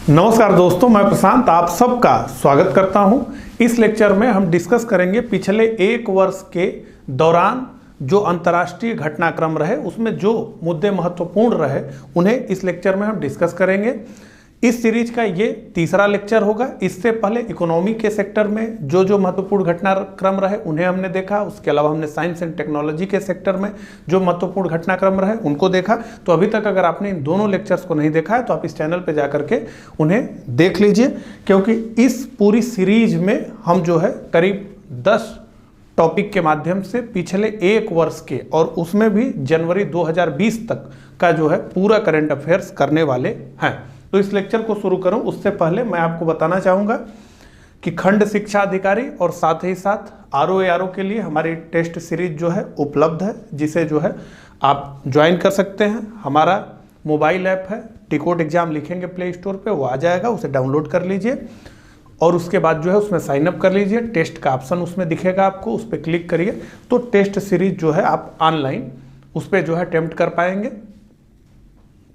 नमस्कार दोस्तों, मैं प्रशांत आप सबका स्वागत करता हूं। इस लेक्चर में हम डिस्कस करेंगे पिछले एक वर्ष के दौरान जो अंतर्राष्ट्रीय घटनाक्रम रहे, उसमें जो मुद्दे महत्वपूर्ण रहे उन्हें इस लेक्चर में हम डिस्कस करेंगे। इस सीरीज का ये तीसरा लेक्चर होगा। इससे पहले इकोनॉमी के सेक्टर में जो महत्वपूर्ण घटनाक्रम रहे उन्हें हमने देखा। उसके अलावा हमने साइंस एंड टेक्नोलॉजी के सेक्टर में जो महत्वपूर्ण घटनाक्रम रहे उनको देखा। तो अभी तक अगर आपने इन दोनों लेक्चर्स को नहीं देखा है तो आप इस चैनल पर जा करके उन्हें देख लीजिए, क्योंकि इस पूरी सीरीज में हम जो है करीब 10 टॉपिक के माध्यम से पिछले एक वर्ष के और उसमें भी जनवरी 2020 तक का जो है पूरा करंट अफेयर्स करने वाले हैं। तो इस लेक्चर को शुरू करूं उससे पहले मैं आपको बताना चाहूँगा कि खंड शिक्षा अधिकारी और साथ ही साथ आरओ के लिए हमारी टेस्ट सीरीज जो है उपलब्ध है, जिसे जो है आप ज्वाइन कर सकते हैं। हमारा मोबाइल ऐप है, टिकोट एग्जाम लिखेंगे प्ले स्टोर पे, वो आ जाएगा, उसे डाउनलोड कर लीजिए और उसके बाद जो है उसमें साइन अप कर लीजिए। टेस्ट का ऑप्शन उसमें दिखेगा आपको, उस पर क्लिक करिए तो टेस्ट सीरीज जो है आप ऑनलाइन उस पर जो है अटेम्प्ट कर पाएंगे।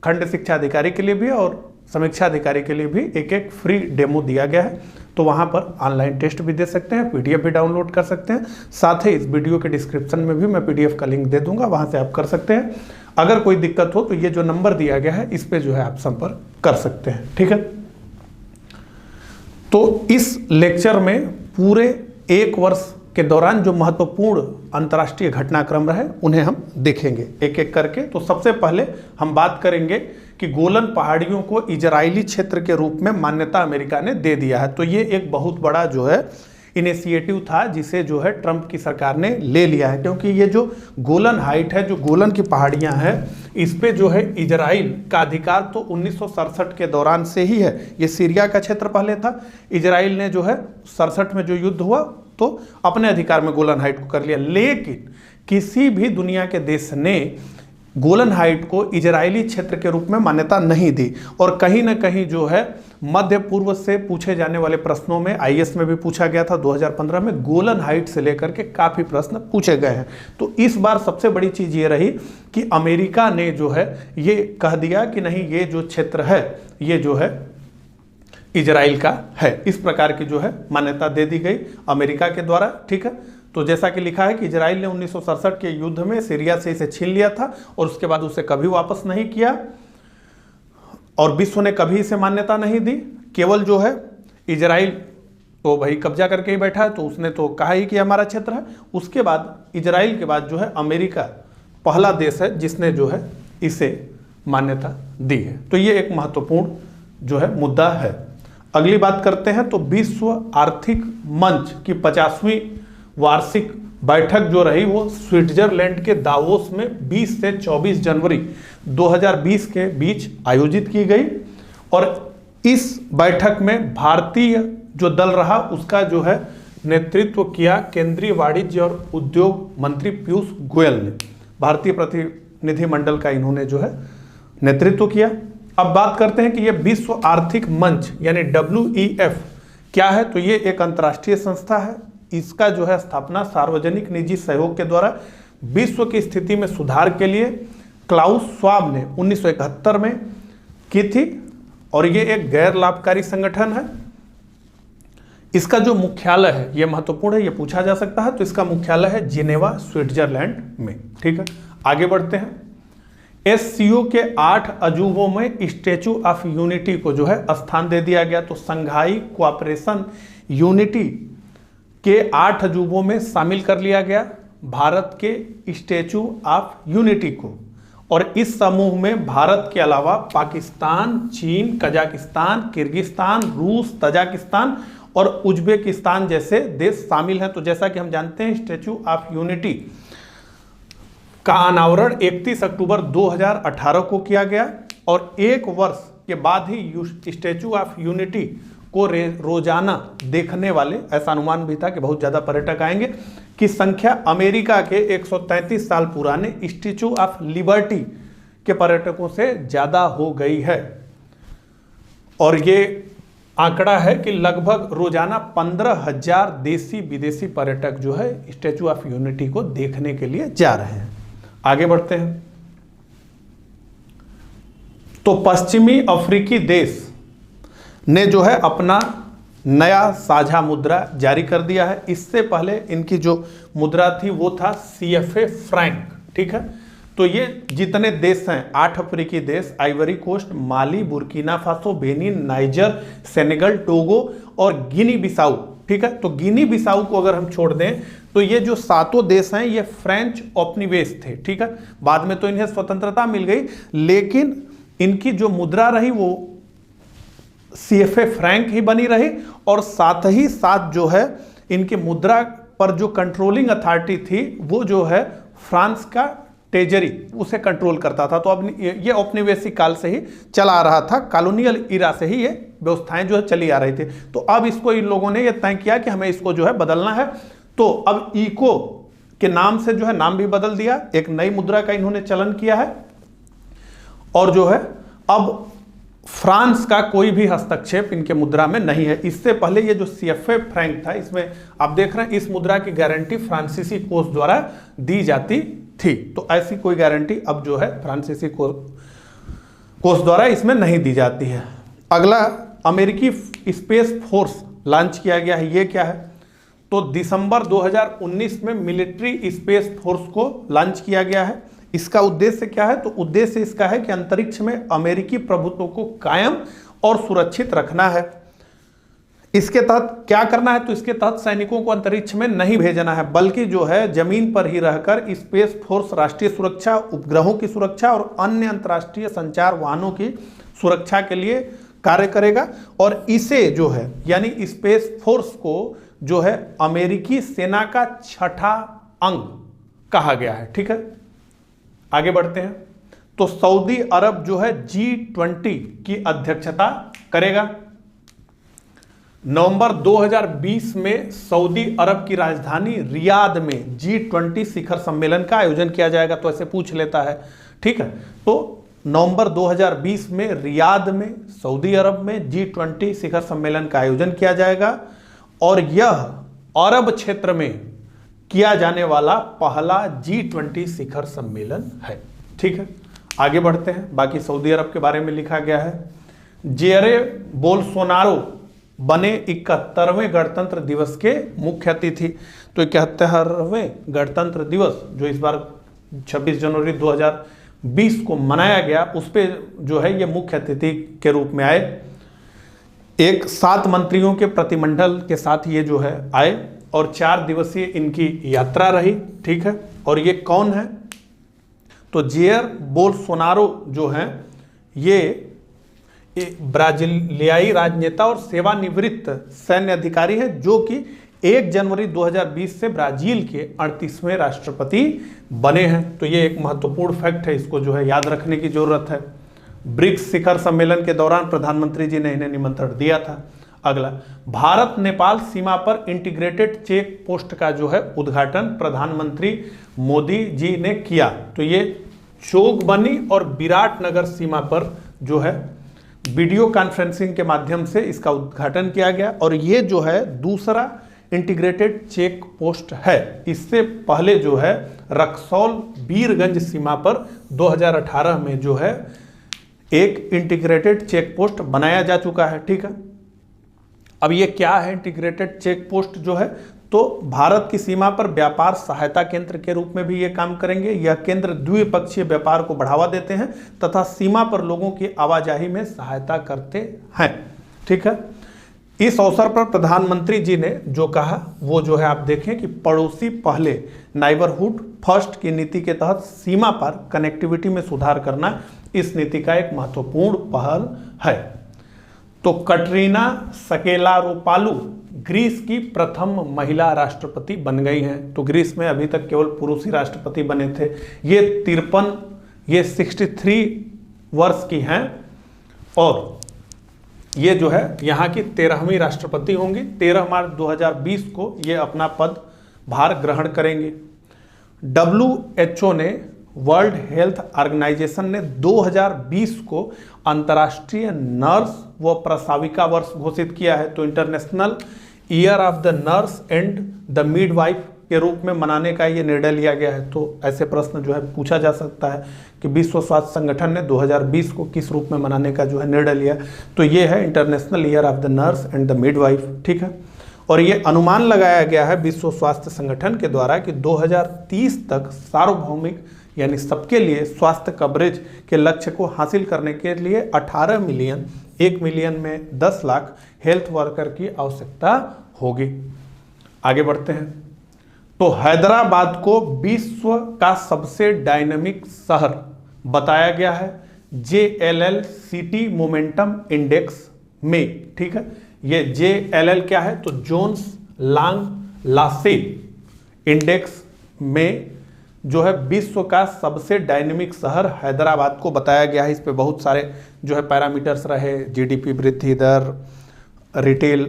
खंड शिक्षा अधिकारी के लिए भी और समीक्षा अधिकारी के लिए भी एक फ्री डेमो दिया गया है, तो वहाँ पर ऑनलाइन टेस्ट भी दे सकते हैं, पीडीएफ भी डाउनलोड कर सकते हैं। साथ ही इस वीडियो के डिस्क्रिप्शन में भी मैं पीडीएफ का लिंक दे दूंगा, वहाँ से आप कर सकते हैं। अगर कोई दिक्कत हो तो ये जो नंबर दिया गया है इस पर जो है आप संपर्क कर सकते हैं, ठीक है। तो इस लेक्चर में पूरे एक वर्ष के दौरान जो महत्वपूर्ण अंतर्राष्ट्रीय घटनाक्रम रहे उन्हें हम देखेंगे एक एक करके। तो सबसे पहले हम बात करेंगे कि गोलन पहाड़ियों को इजरायली क्षेत्र के रूप में मान्यता अमेरिका ने दे दिया है। तो ये एक बहुत बड़ा जो है इनिशिएटिव था जिसे जो है ट्रंप की सरकार ने ले लिया है, क्योंकि ये जो गोलन हाइट है, जो गोलन की पहाड़ियां हैं, इस पे जो है इजराइल का अधिकार तो 1967 के दौरान से ही है। ये सीरिया का क्षेत्र पहले था, इजराइल ने जो है 67 में जो युद्ध हुआ तो अपने अधिकार में गोलन हाइट को कर लिया। लेकिन किसी भी दुनिया के देश ने गोलन हाइट को इजरायली क्षेत्र के रूप में मान्यता नहीं दी। और कहीं ना कहीं जो है मध्य पूर्व से पूछे जाने वाले प्रश्नों में आईएएस में भी पूछा गया था 2015 में, गोलन हाइट से लेकर के काफ़ी प्रश्न पूछे गए हैं। तो इस बार सबसे बड़ी चीज़ ये रही कि अमेरिका ने जो है ये कह दिया कि नहीं, ये जो क्षेत्र है ये जो है इजराइल का है। इस प्रकार की जो है मान्यता दे दी गई अमेरिका के द्वारा, ठीक है। तो जैसा कि लिखा है कि इजराइल ने 1967 के युद्ध में सीरिया से इसे छीन लिया था और उसके बाद उसे कभी वापस नहीं किया और विश्व ने कभी इसे मान्यता नहीं दी। केवल जो है इजराइल तो भाई कब्जा करके ही बैठा है, तो उसने तो कहा ही कि हमारा क्षेत्र है। उसके बाद इजराइल के बाद जो है अमेरिका पहला देश है जिसने जो है इसे मान्यता दी है। तो ये एक महत्वपूर्ण जो है मुद्दा है। अगली बात करते हैं तो विश्व आर्थिक मंच की 50वीं वार्षिक बैठक जो रही वो स्विट्जरलैंड के दावोस में 20 से 24 जनवरी 2020 के बीच आयोजित की गई। और इस बैठक में भारतीय जो दल रहा उसका जो है नेतृत्व किया केंद्रीय वाणिज्य और उद्योग मंत्री पीयूष गोयल ने। भारतीय प्रतिनिधिमंडल का इन्होंने जो है नेतृत्व किया। अब बात करते हैं कि ये विश्व आर्थिक मंच यानी WEF क्या है। तो ये एक अंतर्राष्ट्रीय संस्था है। इसका जो है स्थापना सार्वजनिक निजी सहयोग के द्वारा विश्व की स्थिति में सुधार के लिए क्लाउस श्वाब ने 1971 में की थी और ये एक गैर लाभकारी संगठन है। इसका जो मुख्यालय है, ये महत्वपूर्ण है, ये पूछा जा सकता है। तो इसका मुख्यालय है जिनेवा स्विट्जरलैंड में, ठीक है। आगे बढ़ते हैं। SCO के 8 अजूबों में स्टैचू ऑफ यूनिटी को जो है स्थान दे दिया गया। तो संघाई कोऑपरेशन यूनिटी के 8 अजूबों में शामिल कर लिया गया भारत के स्टैचू ऑफ यूनिटी को। और इस समूह में भारत के अलावा पाकिस्तान, चीन, कजाकिस्तान, किर्गिस्तान, रूस, तजाकिस्तान और उज्बेकिस्तान जैसे देश शामिल हैं। तो जैसा कि हम जानते हैं स्टैचू ऑफ यूनिटी का अनावरण 31 अक्टूबर 2018 को किया गया और एक वर्ष के बाद ही स्टैचू ऑफ यूनिटी को रोजाना देखने वाले, ऐसा अनुमान भी था कि बहुत ज़्यादा पर्यटक आएंगे, की संख्या अमेरिका के 133 साल पुराने स्टैचू ऑफ लिबर्टी के पर्यटकों से ज़्यादा हो गई है। और ये आंकड़ा है कि लगभग रोजाना 15,000 देसी विदेशी पर्यटक जो है स्टैचू ऑफ यूनिटी को देखने के लिए जा रहे हैं। आगे बढ़ते हैं। तो पश्चिमी अफ्रीकी देश ने जो है अपना नया साझा मुद्रा जारी कर दिया है। इससे पहले इनकी जो मुद्रा थी वो था CFA फ्रैंक, ठीक है। तो ये जितने देश हैं 8 अफ्रीकी देश, Ivory Coast, Mali, Burkina Faso, Benin, Niger, Senegal, Togo और गिनी बिसाऊ, ठीक है। तो गिनी बिसाऊ को अगर हम छोड़ दें तो ये जो 7 देश हैं ये फ्रेंच उपनिवेश थे, ठीक है। बाद में तो इन्हें स्वतंत्रता मिल गई, लेकिन इनकी जो मुद्रा रही वो CFA फ्रैंक ही बनी रही, और साथ ही साथ जो है इनके मुद्रा पर जो कंट्रोलिंग अथॉरिटी थी वो जो है फ्रांस का ट्रेजरी उसे कंट्रोल करता था। तो अब ये औपनिवेशिक काल से ही चला आ रहा था, कॉलोनियल इरा से ही ये व्यवस्थाएं जो है चली आ रही थी। तो अब इसको इन लोगों ने ये तय किया कि हमें इसको जो है बदलना है। तो अब इको के नाम से जो है नाम भी बदल दिया, एक नई मुद्रा का इन्होंने चलन किया है, और जो है अब फ्रांस का कोई भी हस्तक्षेप इनके मुद्रा में नहीं है। इससे पहले ये जो CFA फ्रैंक था, इसमें आप देख रहे हैं इस मुद्रा की गारंटी फ्रांसीसी कोष द्वारा दी जाती थी। तो ऐसी कोई गारंटी अब जो है फ्रांसीसी कोष द्वारा इसमें नहीं दी जाती है। अगला अमेरिकी स्पेस फोर्स लॉन्च किया गया है। ये क्या है? तो दिसंबर 2019 में मिलिट्री स्पेस फोर्स को लॉन्च किया गया है। इसका उद्देश्य क्या है? तो उद्देश्य इसका है कि अंतरिक्ष में अमेरिकी प्रभुत्व को कायम और सुरक्षित रखना है। इसके तहत क्या करना है? तो इसके तहत सैनिकों को अंतरिक्ष में नहीं भेजना है, बल्कि जो है जमीन पर ही रहकर स्पेस फोर्स राष्ट्रीय सुरक्षा, उपग्रहों की सुरक्षा और अन्य अंतर्राष्ट्रीय संचार वाहनों की सुरक्षा के लिए कार्य करेगा। और इसे जो है यानी स्पेस फोर्स को जो है अमेरिकी सेना का 6ठा अंग कहा गया है, ठीक है। आगे बढ़ते हैं। तो सऊदी अरब जो है G20 की अध्यक्षता करेगा। नवंबर 2020 में सऊदी अरब की राजधानी रियाद में G20 शिखर सम्मेलन का आयोजन किया जाएगा। तो ऐसे पूछ लेता है, ठीक है। तो नवंबर 2020 में रियाद में सऊदी अरब में G20 शिखर सम्मेलन का आयोजन किया जाएगा, और यह अरब क्षेत्र में किया जाने वाला पहला G20 शिखर सम्मेलन है, ठीक है। आगे बढ़ते हैं। बाकी सऊदी अरब के बारे में लिखा गया है। जेरे बोल्सोनारो बने 71वें गणतंत्र दिवस के मुख्य अतिथि। तो 71वें गणतंत्र दिवस जो इस बार 26 जनवरी 2020 को मनाया गया, उस पे जो है ये मुख्य अतिथि के रूप में आए। एक 7 मंत्रियों के प्रतिमंडल के साथ ये जो है आए, और 4 दिवसीय इनकी यात्रा रही, ठीक है। और ये कौन है? तो जेयर बोल्सोनारो जो हैं ये ब्राजीलियाई राजनेता और सेवानिवृत्त सैन्य अधिकारी है, जो कि 1 जनवरी 2020 से ब्राजील के 38वें राष्ट्रपति बने हैं। तो ये एक महत्वपूर्ण फैक्ट है, इसको जो है याद रखने की जरूरत है। ब्रिक्स शिखर सम्मेलन के दौरान प्रधानमंत्री जी ने इन्हें निमंत्रण दिया था। अगला, भारत नेपाल सीमा पर इंटीग्रेटेड चेक पोस्ट का जो है उद्घाटन प्रधानमंत्री मोदी जी ने किया। तो ये जोगबनी और विराटनगर सीमा पर जो है वीडियो कॉन्फ्रेंसिंग के माध्यम से इसका उद्घाटन किया गया, और ये जो है दूसरा इंटीग्रेटेड चेक पोस्ट है। इससे पहले जो है रक्सौल बीरगंज सीमा पर 2018 में जो है एक इंटीग्रेटेड चेक पोस्ट बनाया जा चुका है, ठीक है। अब ये क्या है इंटीग्रेटेड चेक पोस्ट जो है? तो भारत की सीमा पर व्यापार सहायता केंद्र के रूप में भी ये काम करेंगे। यह केंद्र द्विपक्षीय व्यापार को बढ़ावा देते हैं तथा सीमा पर लोगों की आवाजाही में सहायता करते हैं, ठीक है। इस अवसर पर प्रधानमंत्री जी ने जो कहा वो जो है आप देखें कि पड़ोसी पहले नाइबरहुड फर्स्ट की नीति के तहत सीमा पर कनेक्टिविटी में सुधार करना इस नीति का एक महत्वपूर्ण पहल है। तो कटरीना सकेलारोपालू ग्रीस की प्रथम महिला राष्ट्रपति बन गई हैं। तो ग्रीस में अभी तक केवल पुरुष ही राष्ट्रपति बने थे। ये 63 वर्ष की हैं, और ये जो है यहाँ की 13वीं राष्ट्रपति होंगी। 13 मार्च 2020 को ये अपना पद भार ग्रहण करेंगे। WHO ने, वर्ल्ड हेल्थ ऑर्गेनाइजेशन ने 2020 को अंतर्राष्ट्रीय नर्स व प्रसाविका वर्ष घोषित किया है। तो international year of the nurse and the midwife के रूप में मनाने का ये निर्णय लिया गया है। तो ऐसे प्रश्न जो है पूछा जा सकता है कि विश्व स्वास्थ्य संगठन ने 2020 को किस रूप में मनाने का जो है निर्णय लिया। तो ये है international year of the nurse and the midwife, ठीक है। और ये अनुमान लगाया गया है विश्व स्वास्थ्य संगठन के द्वारा कि 2030 तक सार्वभौमिक यानी सबके लिए स्वास्थ्य कवरेज के लक्ष्य को हासिल करने के लिए 18 मिलियन, 1 मिलियन में 10 लाख हेल्थ वर्कर की आवश्यकता होगी। आगे बढ़ते हैं। तो हैदराबाद को विश्व का सबसे डायनामिक शहर बताया गया है JLL सिटी मोमेंटम इंडेक्स में, ठीक है। ये JLL क्या है, तो जोन्स लांग लासेल इंडेक्स में जो है विश्व का सबसे डायनेमिक शहर हैदराबाद को बताया गया है। इस पे बहुत सारे जो है पैरामीटर्स रहे, GDP वृद्धि दर, रिटेल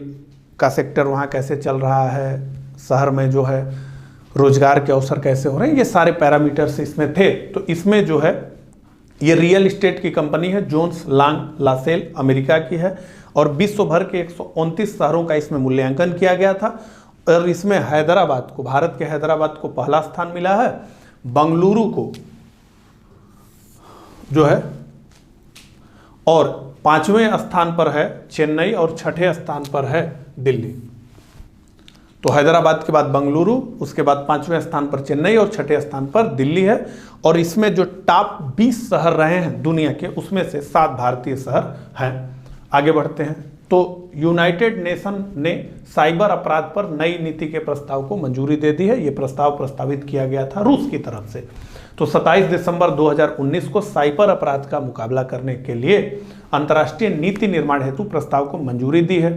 का सेक्टर वहाँ कैसे चल रहा है, शहर में जो है रोजगार के अवसर कैसे हो रहे हैं, ये सारे पैरामीटर्स इसमें थे। तो इसमें जो है ये रियल इस्टेट की कंपनी है, जोन्स लांग लासेल अमेरिका की है, और विश्व भर के 129 शहरों का इसमें मूल्यांकन किया गया था। और इसमें हैदराबाद को, भारत के हैदराबाद को पहला स्थान मिला है, बंगलुरु को जो है और 5वें स्थान पर है चेन्नई, और 6ठे स्थान पर है दिल्ली। तो हैदराबाद के बाद बंगलुरु, उसके बाद 5वें स्थान पर चेन्नई और 6ठे स्थान पर दिल्ली है। और इसमें जो टॉप 20 शहर रहे हैं दुनिया के, उसमें से 7 भारतीय शहर हैं। आगे बढ़ते हैं। तो यूनाइटेड नेशन ने साइबर अपराध पर नई नीति के प्रस्ताव को मंजूरी दे दी है। ये प्रस्ताव प्रस्तावित किया गया था रूस की तरफ से। तो 27 दिसंबर 2019 को साइबर अपराध का मुकाबला करने के लिए अंतर्राष्ट्रीय नीति निर्माण हेतु प्रस्ताव को मंजूरी दी है।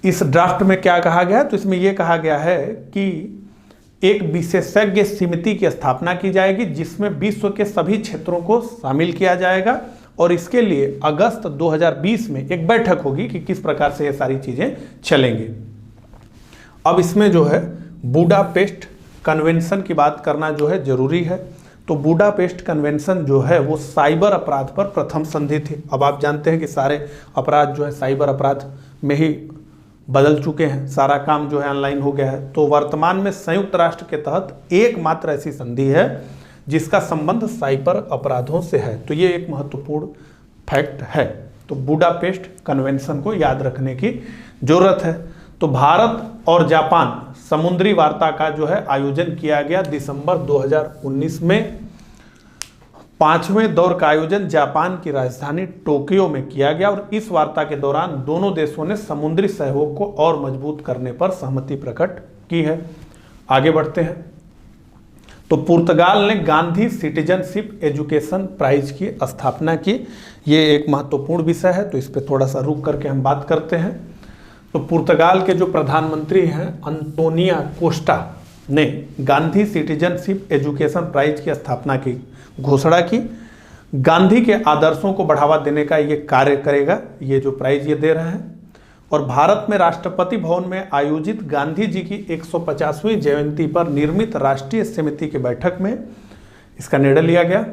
इस ड्राफ्ट में क्या कहा गया है, तो इसमें यह कहा गया है कि एक विशेषज्ञ समिति की स्थापना की जाएगी जिसमें विश्व के सभी क्षेत्रों को शामिल किया जाएगा, और इसके लिए अगस्त 2020 में एक बैठक होगी कि किस प्रकार से ये सारी चीजें चलेंगी। अब इसमें जो है बुडापेस्ट कन्वेंशन की बात करना जो है जरूरी है। तो बुडापेस्ट कन्वेंशन जो है वो साइबर अपराध पर प्रथम संधि थी। अब आप जानते हैं कि सारे अपराध जो है साइबर अपराध में ही बदल चुके हैं, सारा काम जो है ऑनलाइन हो गया है। तो वर्तमान में संयुक्त राष्ट्र के तहत एकमात्र ऐसी संधि है जिसका संबंध साइबर अपराधों से है। तो ये एक महत्वपूर्ण फैक्ट है। तो बुडापेस्ट कन्वेंशन को याद रखने की जरूरत है। तो भारत और जापान समुद्री वार्ता का जो है आयोजन किया गया दिसंबर 2019 में। 5वें दौर का आयोजन जापान की राजधानी टोक्यो में किया गया, और इस वार्ता के दौरान दोनों देशों ने समुद्री सहयोग को और मजबूत करने पर सहमति प्रकट की है। आगे बढ़ते हैं। तो पुर्तगाल ने गांधी सिटीजनशिप एजुकेशन प्राइज की स्थापना की। ये एक महत्वपूर्ण विषय है, तो इस पर थोड़ा सा रुक करके हम बात करते हैं। तो पुर्तगाल के जो प्रधानमंत्री हैं अंतोनिया कोस्टा ने गांधी सिटीजनशिप एजुकेशन प्राइज की स्थापना की घोषणा की। गांधी के आदर्शों को बढ़ावा देने का ये कार्य करेगा, ये जो प्राइज ये दे रहे हैं। और भारत में राष्ट्रपति भवन में आयोजित गांधी जी की 150वीं जयंती पर निर्मित राष्ट्रीय समिति की बैठक में इसका निर्णय लिया गया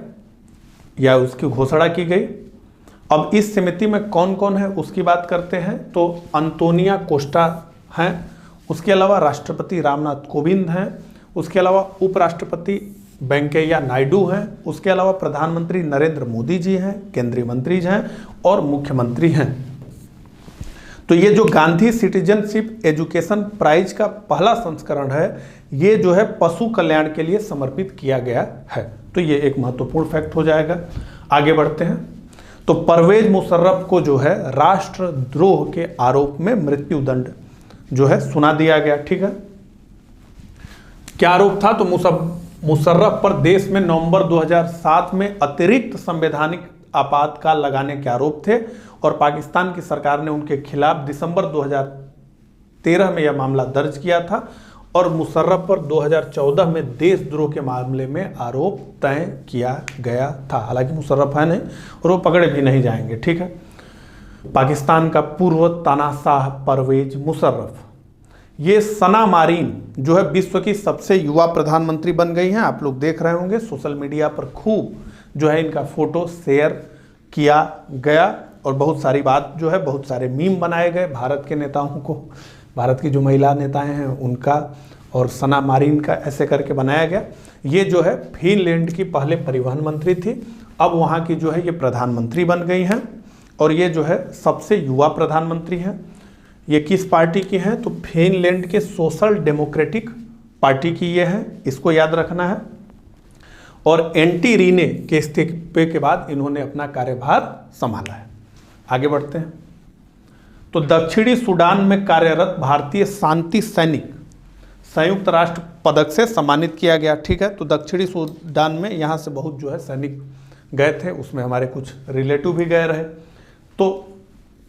या उसकी घोषणा की गई। अब इस समिति में कौन कौन है उसकी बात करते हैं। तो अंतोनिया कोस्टा हैं, उसके अलावा राष्ट्रपति रामनाथ कोविंद हैं, उसके अलावा उपराष्ट्रपति वेंकैया नायडू हैं, उसके अलावा प्रधानमंत्री नरेंद्र मोदी जी हैं, केंद्रीय मंत्री हैं और मुख्यमंत्री हैं। तो ये जो गांधी सिटीजनशिप एजुकेशन प्राइज का पहला संस्करण है, ये जो है पशु कल्याण के लिए समर्पित किया गया है। तो ये एक महत्वपूर्ण फैक्ट हो जाएगा। आगे बढ़ते हैं। तो परवेज मुशर्रफ को जो है राष्ट्रद्रोह के आरोप में मृत्यु दंड जो है सुना दिया गया। ठीक है, क्या आरोप था? तो मुशर्रफ पर देश में नवंबर 2007 में अतिरिक्त संवैधानिक आपातकाल लगाने के आरोप थे, और पाकिस्तान की सरकार ने उनके खिलाफ दिसंबर 2013 में यह मामला दर्ज किया था, और मुशर्रफ पर 2014 में देशद्रोह के मामले में आरोप तय किया गया था। हालांकि मुशर्रफ है नहीं और वो पकड़े भी नहीं जाएंगे। ठीक है, पाकिस्तान का पूर्व तानाशाह परवेज मुशर्रफ, ये सना मारीन जो है विश्व की सबसे युवा प्रधानमंत्री बन गई हैं। आप लोग देख रहे होंगे सोशल मीडिया पर खूब जो है इनका फोटो शेयर किया गया, और बहुत सारी बात जो है, बहुत सारे मीम बनाए गए भारत के नेताओं को, भारत की जो महिला नेताएं हैं उनका, और सना मारिन का ऐसे करके बनाया गया। ये जो है फिनलैंड की पहले परिवहन मंत्री थी, अब वहाँ की जो है ये प्रधानमंत्री बन गई हैं और ये जो है सबसे युवा प्रधानमंत्री हैं। ये किस पार्टी की हैं? तो फिनलैंड के सोशल डेमोक्रेटिक पार्टी की ये है, इसको याद रखना है। और एंटी रीने के इस्तीफे के बाद इन्होंने अपना कार्यभार संभाला है। आगे बढ़ते हैं। तो दक्षिणी सूडान में कार्यरत भारतीय शांति सैनिक संयुक्त राष्ट्र पदक से सम्मानित किया गया। ठीक है, तो दक्षिणी सूडान में यहाँ से बहुत जो है सैनिक गए थे, उसमें हमारे कुछ रिलेटिव भी गए रहे। तो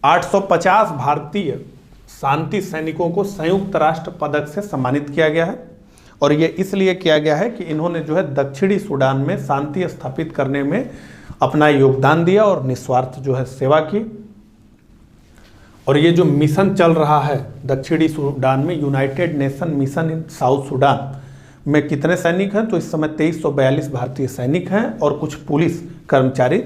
850 भारतीय शांति सैनिकों को संयुक्त राष्ट्र पदक से सम्मानित किया गया है और ये इसलिए किया गया है कि इन्होंने जो है दक्षिणी सूडान में शांति स्थापित करने में अपना योगदान दिया और निस्वार्थ जो है सेवा की। और ये जो मिशन चल रहा है दक्षिणी सूडान में, United nation mission in south Sudan में कितने सैनिक हैं? तो इस समय 2342 भारतीय सैनिक हैं और कुछ पुलिस कर्मचारी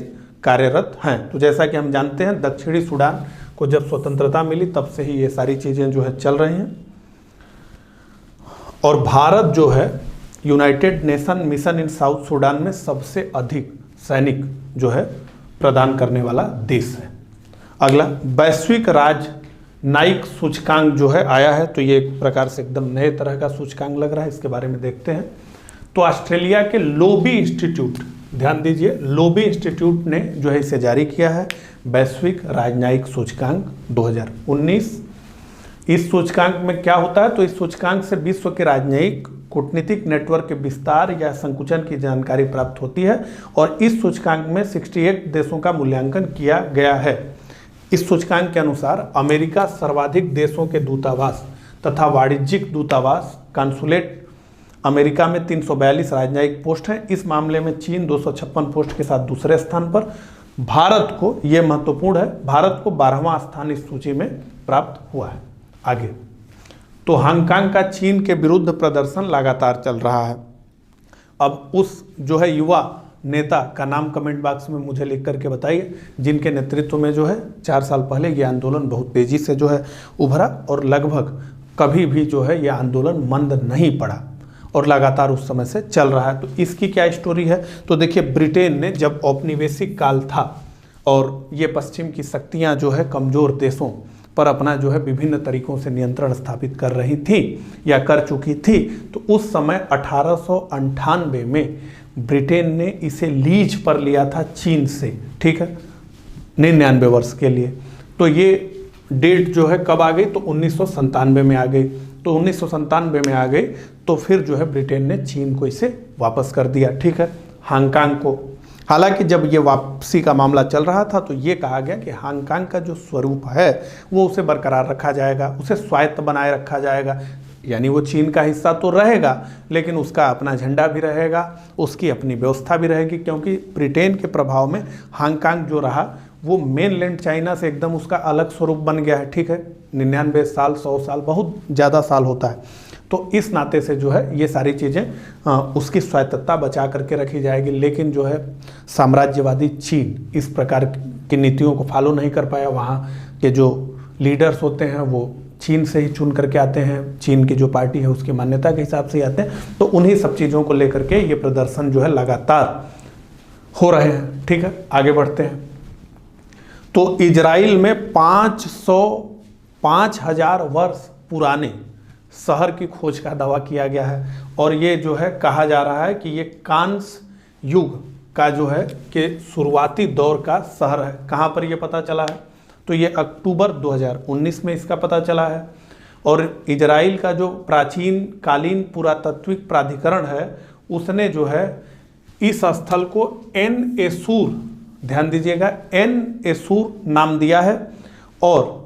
कार्यरत हैं। तो जैसा कि हम जानते हैं दक्षिणी सूडान को जब स्वतंत्रता मिली तब से ही ये सारी चीज़ें जो है चल रही हैं। और भारत जो है United nation mission in south Sudan में सबसे अधिक सैनिक जो है प्रदान करने वाला देश है। अगला, वैश्विक राजनयिक सूचकांक जो है आया है, तो ये एक प्रकार से एकदम नए तरह का सूचकांक लग रहा है, इसके बारे में देखते हैं। तो ऑस्ट्रेलिया के लोबी इंस्टीट्यूट, ध्यान दीजिए, लोबी इंस्टीट्यूट ने जो है इसे जारी किया है, वैश्विक राजनयिक सूचकांक 2019। इस सूचकांक में क्या होता है? तो इस सूचकांक से विश्व के राजनयिक कूटनीतिक नेटवर्क के विस्तार या संकुचन की जानकारी प्राप्त होती है और इस सूचकांक में 68 देशों का मूल्यांकन किया गया है। इस सूचकांक के अनुसार अमेरिका सर्वाधिक देशों के दूतावास तथा वाणिज्यिक दूतावास कॉन्सुलेट अमेरिका में 342 राजनयिक पोस्ट हैं। इस मामले में चीन 256 पोस्ट के साथ दूसरे स्थान पर। भारत को, ये महत्वपूर्ण है, भारत को 12वां स्थान इस सूची में प्राप्त हुआ है। आगे, तो हांगकांग का चीन के विरुद्ध प्रदर्शन लगातार चल रहा है। अब उस जो है युवा नेता का नाम कमेंट बॉक्स में मुझे लिख करके बताइए जिनके नेतृत्व में जो है 4 साल पहले ये आंदोलन बहुत तेजी से जो है उभरा और लगभग कभी भी जो है ये आंदोलन मंद नहीं पड़ा और लगातार उस समय से चल रहा है। तो इसकी क्या स्टोरी है? तो देखिए, ब्रिटेन ने जब औपनिवेशिक काल था और ये पश्चिम की शक्तियाँ जो है कमज़ोर देशों पर अपना जो है विभिन्न तरीकों से नियंत्रण स्थापित कर रही थी या कर चुकी थी, तो उस समय 1898 में ब्रिटेन ने इसे लीज पर लिया था चीन से। ठीक है, 99 वर्ष के लिए। तो ये डेट जो है कब आ गई? तो 1997 में आ गई। तो 1997 में आ गई तो फिर जो है ब्रिटेन ने चीन को इसे वापस कर दिया। ठीक है, हांगकांग को। हालांकि जब ये वापसी का मामला चल रहा था तो ये कहा गया कि हांगकांग का जो स्वरूप है वो उसे बरकरार रखा जाएगा, उसे स्वायत्त बनाए रखा जाएगा, यानी वो चीन का हिस्सा तो रहेगा लेकिन उसका अपना झंडा भी रहेगा, उसकी अपनी व्यवस्था भी रहेगी, क्योंकि ब्रिटेन के प्रभाव में हांगकांग जो रहा वो मेनलैंड चाइना से एकदम उसका अलग स्वरूप बन गया है। ठीक है, 99 साल 100 साल बहुत ज़्यादा साल होता है। तो इस नाते से जो है ये सारी चीज़ें उसकी स्वायत्तता बचा करके रखी जाएगी। लेकिन जो है साम्राज्यवादी चीन इस प्रकार की नीतियों को फॉलो नहीं कर पाया। वहाँ के जो लीडर्स होते हैं वो चीन से ही चुन करके आते हैं, चीन की जो पार्टी है उसकी मान्यता के हिसाब से ही आते हैं। तो उन्हीं सब चीज़ों को लेकर के ये प्रदर्शन जो है लगातार हो रहे हैं। ठीक है, आगे बढ़ते हैं। तो इजराइल में 5000 वर्ष पुराने शहर की खोज का दावा किया गया है और ये जो है कहा जा रहा है कि ये कांस युग का जो है कि शुरुआती दौर का शहर है। कहाँ पर ये पता चला है? तो ये अक्टूबर 2019 में इसका पता चला है। और इजराइल का जो प्राचीन कालीन पुरातात्विक प्राधिकरण है उसने जो है इस स्थल को एन एसूर, ध्यान दीजिएगा, एन एसूर नाम दिया है और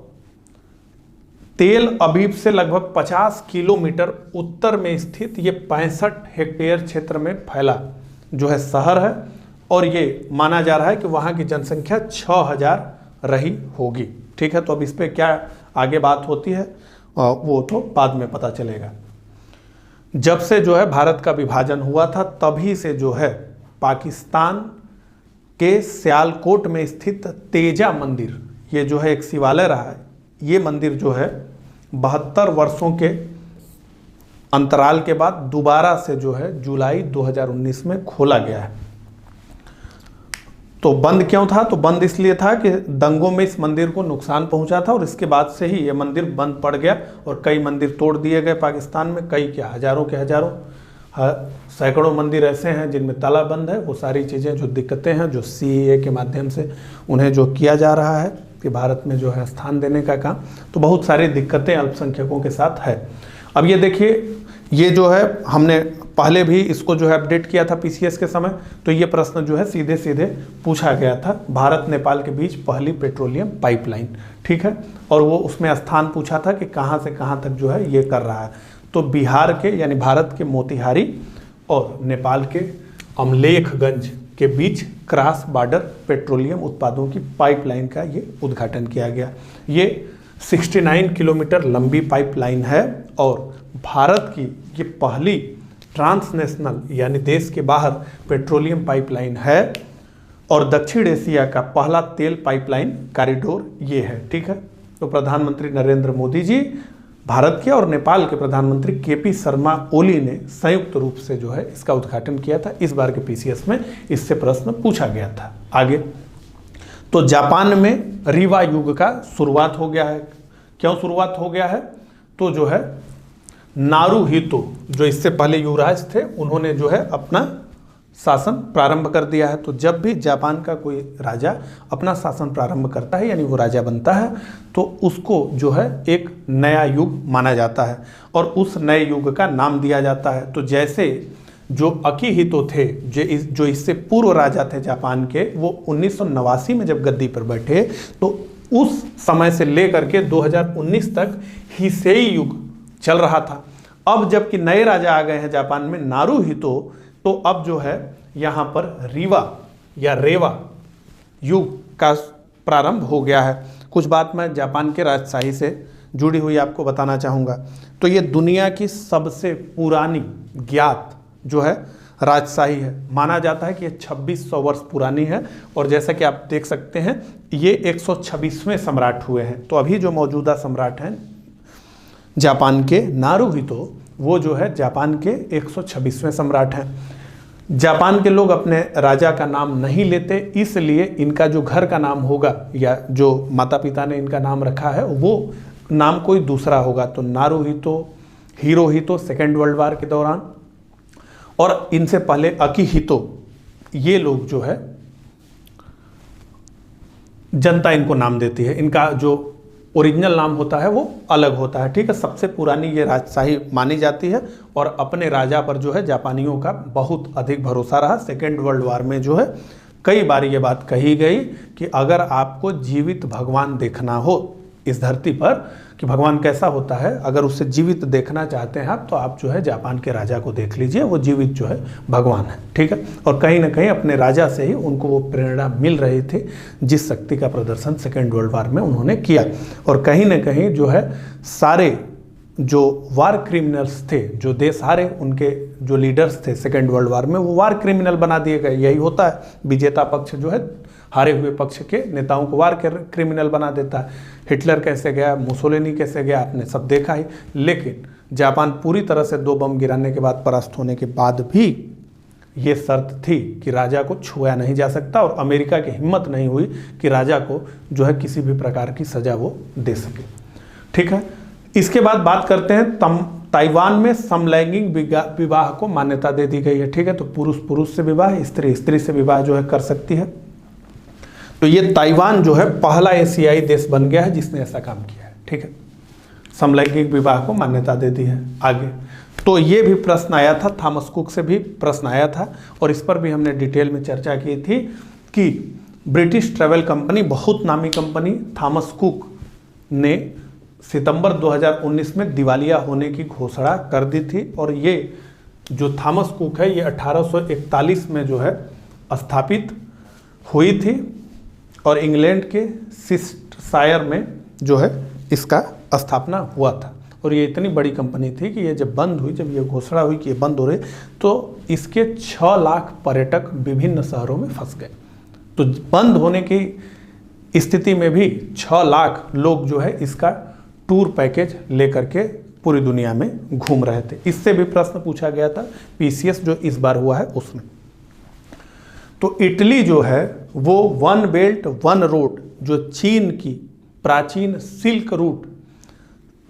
तेल अबीब से लगभग 50 किलोमीटर उत्तर में स्थित ये 65 हेक्टेयर क्षेत्र में फैला जो है शहर है और ये माना जा रहा है कि वहाँ की जनसंख्या 6000 रही होगी। ठीक है, तो अब इस पर क्या आगे बात होती है वो तो बाद में पता चलेगा। जब से जो है भारत का विभाजन हुआ था तभी से जो है पाकिस्तान के सियालकोट में स्थित तेजा मंदिर, ये जो है एक शिवालय रहा है। ये मंदिर जो है 72 वर्षों के अंतराल के बाद दोबारा से जो है जुलाई 2019 में खोला गया है। तो बंद क्यों था? तो बंद इसलिए था कि दंगों में इस मंदिर को नुकसान पहुंचा था और इसके बाद से ही ये मंदिर बंद पड़ गया और कई मंदिर तोड़ दिए गए पाकिस्तान में, कई क्या हजारों के हजारों, सैकड़ों मंदिर ऐसे हैं जिनमें ताला बंद है। वो सारी चीज़ें जो दिक्कतें हैं, जो CAA के माध्यम से उन्हें जो किया जा रहा है कि भारत में जो है स्थान देने का काम, तो बहुत सारी दिक्कतें अल्पसंख्यकों के साथ है। अब ये देखिए, ये जो है हमने पहले भी इसको जो है अपडेट किया था PCS के समय, तो ये प्रश्न जो है सीधे सीधे पूछा गया था, भारत नेपाल के बीच पहली पेट्रोलियम पाइपलाइन, ठीक है। और वो उसमें स्थान पूछा था कि कहाँ से कहाँ तक जो है ये कर रहा है। तो बिहार के यानी भारत के मोतिहारी और नेपाल के अमलेखगंज के बीच क्रॉस बॉर्डर पेट्रोलियम उत्पादों की पाइपलाइन का ये उद्घाटन किया गया। ये 69 किलोमीटर लंबी पाइपलाइन है और भारत की ये पहली ट्रांसनेशनल यानी देश के बाहर पेट्रोलियम पाइपलाइन है और दक्षिण एशिया का पहला तेल पाइपलाइन कॉरिडोर ये है, ठीक है। तो प्रधानमंत्री नरेंद्र मोदी जी भारत के और नेपाल के प्रधानमंत्री KP शर्मा ओली ने संयुक्त रूप से जो है इसका उद्घाटन किया था। इस बार के PCS में इससे प्रश्न पूछा गया था। आगे, तो जापान में रीवा युग का शुरुआत हो गया है। क्यों शुरुआत हो गया है? तो जो है नारुहितो जो इससे पहले युवराज थे, उन्होंने जो है अपना शासन प्रारंभ कर दिया है। तो जब भी जापान का कोई राजा अपना शासन प्रारंभ करता है यानी वो राजा बनता है, तो उसको जो है एक नया युग माना जाता है और उस नए युग का नाम दिया जाता है। तो जैसे जो अकिहितो थे, जो इससे पूर्व राजा थे जापान के, वो 1989 में जब गद्दी पर बैठे, तो उस समय से लेकर के 2019 तक हिसेई युग चल रहा था। अब जबकि नए राजा आ गए हैं जापान में, नारुहितो, तो अब जो है यहाँ पर रीवा या रेवा युग का प्रारंभ हो गया है। कुछ बात मैं जापान के राजशाही से जुड़ी हुई आपको बताना चाहूँगा। तो ये दुनिया की सबसे पुरानी ज्ञात जो है राजशाही है। माना जाता है कि ये 2600 वर्ष पुरानी है और जैसा कि आप देख सकते हैं ये 126वें सम्राट हुए हैं। तो अभी जो मौजूदा सम्राट हैं जापान के नारुहितो, वो जो है जापान के 126वें सम्राट हैं। जापान के लोग अपने राजा का नाम नहीं लेते, इसलिए इनका जो घर का नाम होगा या जो माता पिता ने इनका नाम रखा है वो नाम कोई दूसरा होगा। तो Naruhito, Hirohito second world war के दौरान, और इनसे पहले अकिहितो, ये लोग जो है जनता इनको नाम देती है। इनका जो ओरिजिनल नाम होता है वो अलग होता है, ठीक है। सबसे पुरानी ये राजशाही मानी जाती है और अपने राजा पर जो है जापानियों का बहुत अधिक भरोसा रहा। सेकेंड वर्ल्ड वार में जो है कई बार ये बात कही गई कि अगर आपको जीवित भगवान देखना हो इस धरती पर कि भगवान कैसा होता है, अगर उसे जीवित देखना चाहते हैं आप, तो आप जो है जापान के राजा को देख लीजिए, वो जीवित जो है भगवान है, ठीक है। और कहीं ना कहीं अपने राजा से ही उनको वो प्रेरणा मिल रही थी जिस शक्ति का प्रदर्शन सेकेंड वर्ल्ड वार में उन्होंने किया। और कहीं ना कहीं जो है सारे जो वार क्रिमिनल्स थे, जो देश हारे उनके जो लीडर्स थे सेकेंड वर्ल्ड वार में, वो वार क्रिमिनल बना दिए गए। यही होता है, विजेता पक्ष जो है हारे हुए पक्ष के नेताओं को वार क्रिमिनल बना देता है। हिटलर कैसे गया, मुसोलिनी कैसे गया, आपने सब देखा ही। लेकिन जापान पूरी तरह से 2 बम गिराने के बाद, परास्त होने के बाद भी ये शर्त थी कि राजा को छुआ नहीं जा सकता और अमेरिका की हिम्मत नहीं हुई कि राजा को जो है किसी भी प्रकार की सजा वो दे सके, ठीक है। इसके बाद बात करते हैं ताइवान में समलैंगिक विवाह को मान्यता दे दी गई है, ठीक है। तो पुरुष पुरुष से विवाह, स्त्री स्त्री से विवाह जो है कर सकती है। तो ये ताइवान जो है पहला एशियाई देश बन गया है जिसने ऐसा काम किया है, ठीक है। समलैंगिक विवाह को मान्यता दे दी है। आगे, तो ये भी प्रश्न आया था, थॉमस कुक से भी प्रश्न आया था और इस पर भी हमने डिटेल में चर्चा की थी कि ब्रिटिश ट्रैवल कंपनी, बहुत नामी कंपनी थॉमस कुक ने सितंबर 2019 में दिवालिया होने की घोषणा कर दी थी। और ये जो थॉमस कुक है ये 1841 में जो है स्थापित हुई थी और इंग्लैंड के सिस्टशायर में जो है इसका स्थापना हुआ था। और ये इतनी बड़ी कंपनी थी कि ये जब बंद हुई, जब ये घोषणा हुई कि ये बंद हो रही, तो इसके 6 लाख पर्यटक विभिन्न शहरों में फंस गए। तो बंद होने की स्थिति में भी 6 लाख लोग जो है इसका टूर पैकेज लेकर के पूरी दुनिया में घूम रहे थे। इससे भी प्रश्न पूछा गया था पीसीएस जो इस बार हुआ है उसमें। तो इटली जो है वो वन बेल्ट वन रोड, जो चीन की प्राचीन सिल्क रूट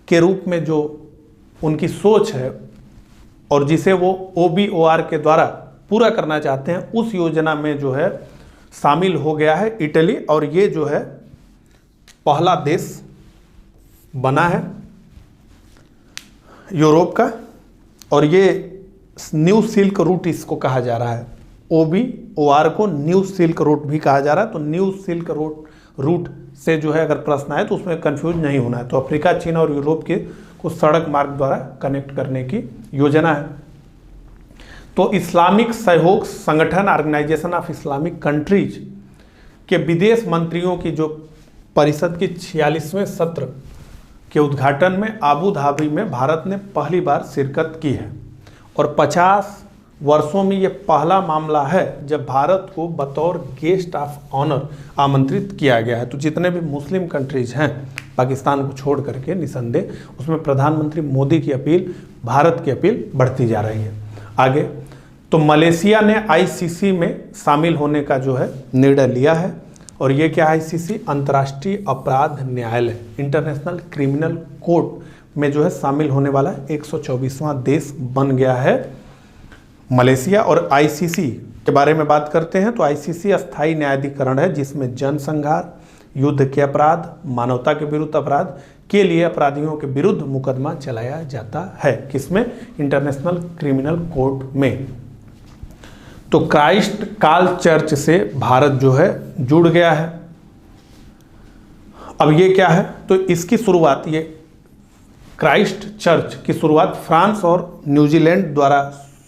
के रूप में जो उनकी सोच है और जिसे वो OBOR के द्वारा पूरा करना चाहते हैं, उस योजना में जो है शामिल हो गया है इटली। और ये जो है पहला देश बना है यूरोप का, और ये न्यू सिल्क रूट इसको कहा जा रहा है। OBOR को न्यू सिल्क रूट भी कहा जा रहा है। तो न्यू सिल्क रूट से जो है अगर प्रश्न आए तो उसमें कंफ्यूज नहीं होना है। तो अफ्रीका, चीन और यूरोप के को सड़क मार्ग द्वारा कनेक्ट करने की योजना है। तो इस्लामिक सहयोग संगठन, ऑर्गेनाइजेशन ऑफ इस्लामिक कंट्रीज के विदेश मंत्रियों की जो परिषद की 46वें सत्र के उद्घाटन में आबू धाबी में भारत ने पहली बार शिरकत की है। और 50 वर्षों में ये पहला मामला है जब भारत को बतौर गेस्ट ऑफ ऑनर आमंत्रित किया गया है। तो जितने भी मुस्लिम कंट्रीज हैं पाकिस्तान को छोड़ करके निसंदेह, उसमें प्रधानमंत्री मोदी की अपील, भारत की अपील बढ़ती जा रही है। आगे तो मलेशिया ने ICC में शामिल होने का जो है निर्णय लिया है। और ये क्या है? ICC अंतर्राष्ट्रीय अपराध न्यायालय, इंटरनेशनल क्रिमिनल कोर्ट में जो है शामिल होने वाला है। 124वां देश बन गया है मलेशिया। और ICC के बारे में बात करते हैं तो ICC अस्थायी न्यायाधिकरण है जिसमें जनसंहार, युद्ध के अपराध, मानवता के विरुद्ध अपराध के लिए अपराधियों के विरुद्ध मुकदमा चलाया जाता है। किसमें? इंटरनेशनल क्रिमिनल कोर्ट में। तो क्राइस्ट काल चर्च से भारत जो है जुड़ गया है। अब ये क्या है? तो इसकी शुरुआत, ये क्राइस्ट चर्च की शुरुआत फ्रांस और न्यूजीलैंड द्वारा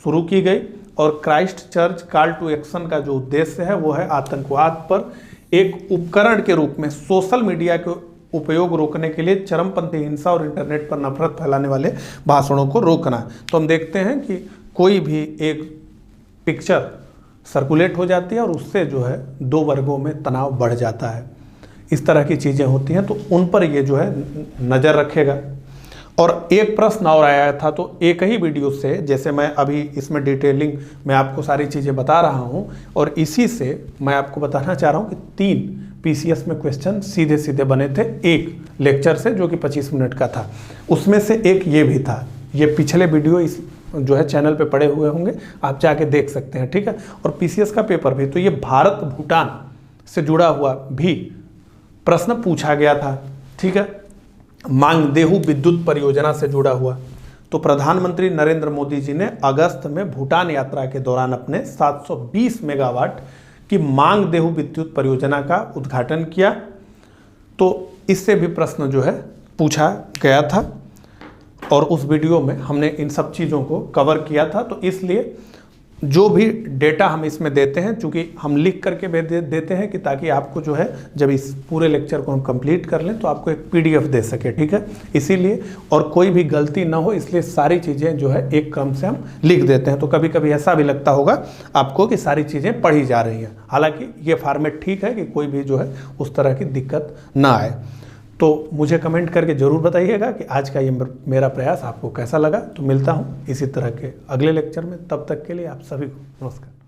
शुरू की गई। और Christchurch call to action का जो उद्देश्य है वो है आतंकवाद पर एक उपकरण के रूप में सोशल मीडिया के उपयोग रोकने के लिए चरमपंथी हिंसा और इंटरनेट पर नफरत फैलाने वाले भाषणों को रोकना। तो हम देखते हैं कि कोई भी एक पिक्चर सर्कुलेट हो जाती है और उससे जो है दो वर्गों में तनाव बढ़ जाता है, इस तरह की चीज़ें होती हैं। तो उन पर ये जो है नज़र रखेगा। और एक प्रश्न और आया था, तो एक ही वीडियो से, जैसे मैं अभी इसमें डिटेलिंग में आपको सारी चीज़ें बता रहा हूं, और इसी से मैं आपको बताना चाह रहा हूं कि 3 PCS में क्वेश्चन सीधे सीधे बने थे एक लेक्चर से, जो कि 25 मिनट का था। उसमें से एक ये भी था। ये पिछले वीडियो इस जो है चैनल पे पड़े हुए होंगे, आप जाके देख सकते हैं, ठीक है। और PCS का पेपर भी, तो ये भारत भूटान से जुड़ा हुआ भी प्रश्न पूछा गया था, ठीक है। मांगदेहु विद्युत परियोजना से जुड़ा हुआ, तो प्रधानमंत्री नरेंद्र मोदी जी ने अगस्त में भूटान यात्रा के दौरान अपने 720 मेगावाट की मांगदेहु विद्युत परियोजना का उद्घाटन किया। तो इससे भी प्रश्न जो है पूछा गया था और उस वीडियो में हमने इन सब चीज़ों को कवर किया था। तो इसलिए जो भी डेटा हम इसमें देते हैं, चूँकि हम लिख करके देते हैं कि ताकि आपको जो है जब इस पूरे लेक्चर को हम कंप्लीट कर लें तो आपको एक PDF दे सके, ठीक है। इसीलिए, और कोई भी गलती ना हो इसलिए सारी चीज़ें जो है एक क्रम से हम लिख देते हैं। तो कभी कभी ऐसा भी लगता होगा आपको कि सारी चीज़ें पढ़ी जा रही हैं, हालांकि ये फॉर्मेट ठीक है कि कोई भी जो है उस तरह की दिक्कत ना आए। तो मुझे कमेंट करके ज़रूर बताइएगा कि आज का ये मेरा प्रयास आपको कैसा लगा। तो मिलता हूँ इसी तरह के अगले लेक्चर में, तब तक के लिए आप सभी को नमस्कार।